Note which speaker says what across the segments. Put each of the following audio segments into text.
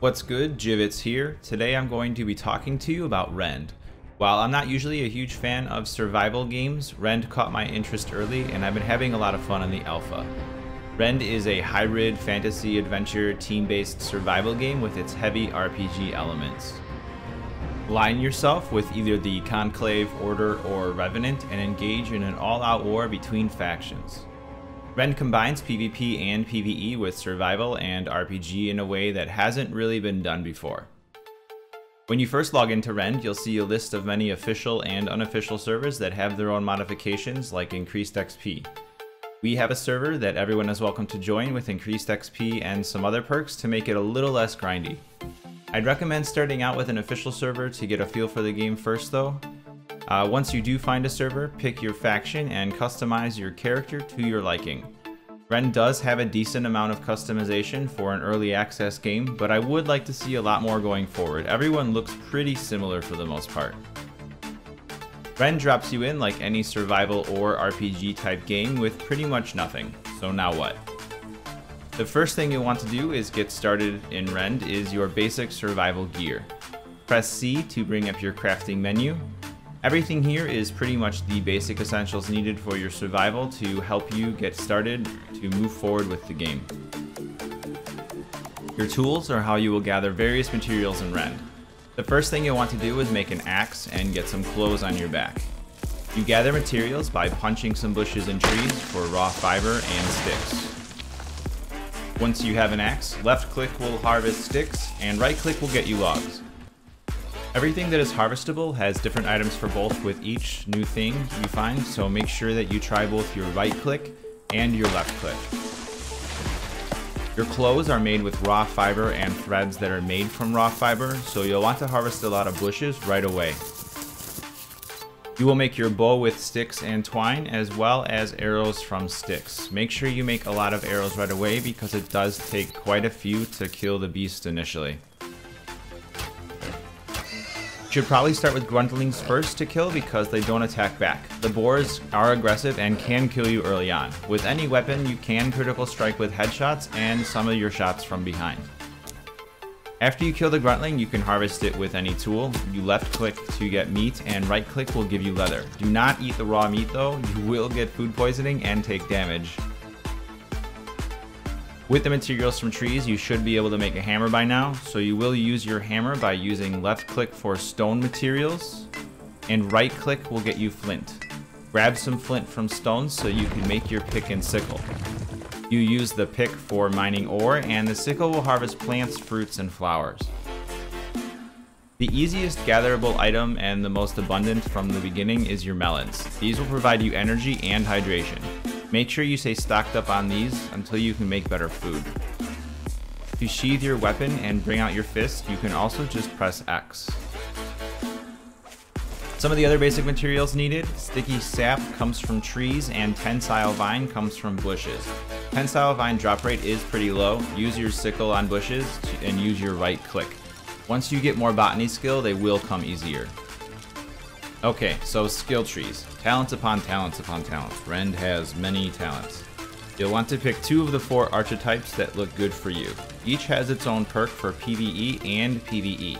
Speaker 1: What's good, Jivits here. Today I'm going to be talking to you about Rend. While I'm not usually a huge fan of survival games, Rend caught my interest early and I've been having a lot of fun on the alpha. Rend is a hybrid fantasy adventure team-based survival game with its heavy RPG elements. Align yourself with either the Conclave, Order, or Revenant and engage in an all-out war between factions. Rend combines PvP and PvE with survival and RPG in a way that hasn't really been done before. When you first log into Rend, you'll see a list of many official and unofficial servers that have their own modifications like increased XP. We have a server that everyone is welcome to join with increased XP and some other perks to make it a little less grindy. I'd recommend starting out with an official server to get a feel for the game first though. Once you do find a server, pick your faction and customize your character to your liking. Rend does have a decent amount of customization for an early access game, but I would like to see a lot more going forward. Everyone looks pretty similar for the most part. Rend drops you in like any survival or RPG type game with pretty much nothing. So now what? The first thing you'll want to do is get started in Rend is your basic survival gear. Press C to bring up your crafting menu. Everything here is pretty much the basic essentials needed for your survival to help you get started to move forward with the game. Your tools are how you will gather various materials in Rend. The first thing you'll want to do is make an axe and get some clothes on your back. You gather materials by punching some bushes and trees for raw fiber and sticks. Once you have an axe, left click will harvest sticks and right click will get you logs. Everything that is harvestable has different items for both with each new thing you find, so make sure that you try both your right click and your left click. Your clothes are made with raw fiber and threads that are made from raw fiber, so you'll want to harvest a lot of bushes right away. You will make your bow with sticks and twine as well as arrows from sticks. Make sure you make a lot of arrows right away because it does take quite a few to kill the beast initially. You should probably start with gruntlings first to kill because they don't attack back. The boars are aggressive and can kill you early on. With any weapon, you can critical strike with headshots and some of your shots from behind. After you kill the gruntling, you can harvest it with any tool. You left click to get meat and right click will give you leather. Do not eat the raw meat though, you will get food poisoning and take damage. With the materials from trees, you should be able to make a hammer by now, so you will use your hammer by using left click for stone materials, and right click will get you flint. Grab some flint from stones so you can make your pick and sickle. You use the pick for mining ore, and the sickle will harvest plants, fruits, and flowers. The easiest gatherable item and the most abundant from the beginning is your melons. These will provide you energy and hydration. Make sure you stay stocked up on these until you can make better food. To sheathe your weapon and bring out your fist, you can also just press X. Some of the other basic materials needed: sticky sap comes from trees and tensile vine comes from bushes. Tensile vine drop rate is pretty low. Use your sickle on bushes and use your right click. Once you get more botany skill, they will come easier. Okay, so skill trees. Talents upon talents upon talents. Rend has many talents. You'll want to pick 2 of the 4 archetypes that look good for you. Each has its own perk for PvE and PvE.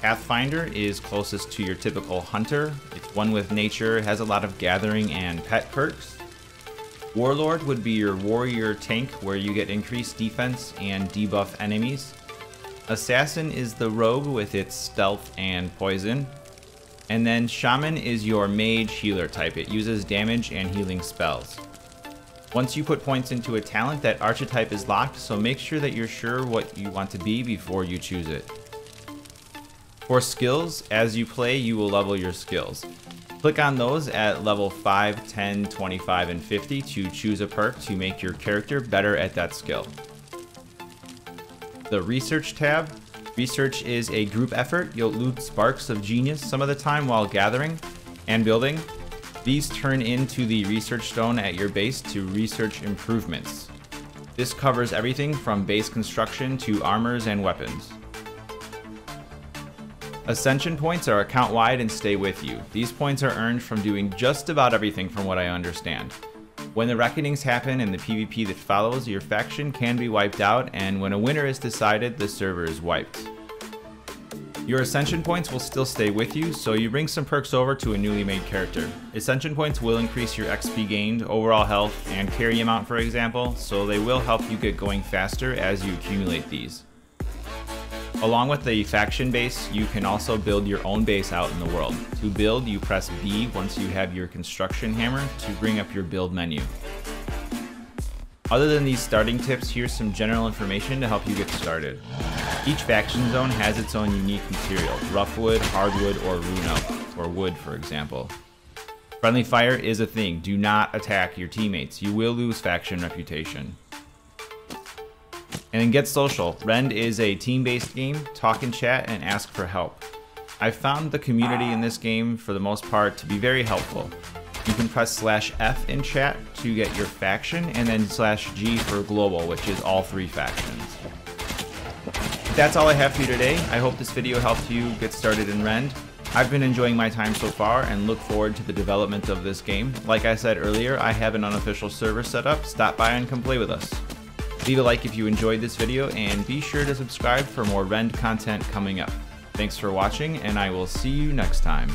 Speaker 1: Pathfinder is closest to your typical hunter. It's one with nature, has a lot of gathering and pet perks. Warlord would be your warrior tank where you get increased defense and debuff enemies. Assassin is the rogue with its stealth and poison. And then Shaman is your mage healer type. It uses damage and healing spells. Once you put points into a talent, that archetype is locked, so make sure that you're sure what you want to be before you choose it. For skills, as you play, you will level your skills. Click on those at level 5, 10, 25, and 50 to choose a perk to make your character better at that skill. The Research tab. Research is a group effort. You'll loot sparks of genius some of the time while gathering and building. These turn into the research stone at your base to research improvements. This covers everything from base construction to armors and weapons. Ascension points are account-wide and stay with you. These points are earned from doing just about everything from what I understand. When the reckonings happen and the PvP that follows, your faction can be wiped out, and when a winner is decided, the server is wiped. Your Ascension points will still stay with you, so you bring some perks over to a newly made character. Ascension points will increase your XP gained, overall health, and carry amount for example, so they will help you get going faster as you accumulate these. Along with the faction base, you can also build your own base out in the world. To build, you press B once you have your construction hammer to bring up your build menu. Other than these starting tips, here's some general information to help you get started. Each faction zone has its own unique material, rough wood, hardwood, or runo, or wood for example. Friendly fire is a thing. Do not attack your teammates. You will lose faction reputation. And then get social. Rend is a team-based game. Talk and chat and ask for help. I've found the community in this game, for the most part, to be very helpful. You can press /F in chat to get your faction, and then /G for global, which is all 3 factions. That's all I have for you today. I hope this video helped you get started in Rend. I've been enjoying my time so far and look forward to the development of this game. Like I said earlier, I have an unofficial server set up. Stop by and come play with us. Leave a like if you enjoyed this video, and be sure to subscribe for more Rend content coming up. Thanks for watching, and I will see you next time.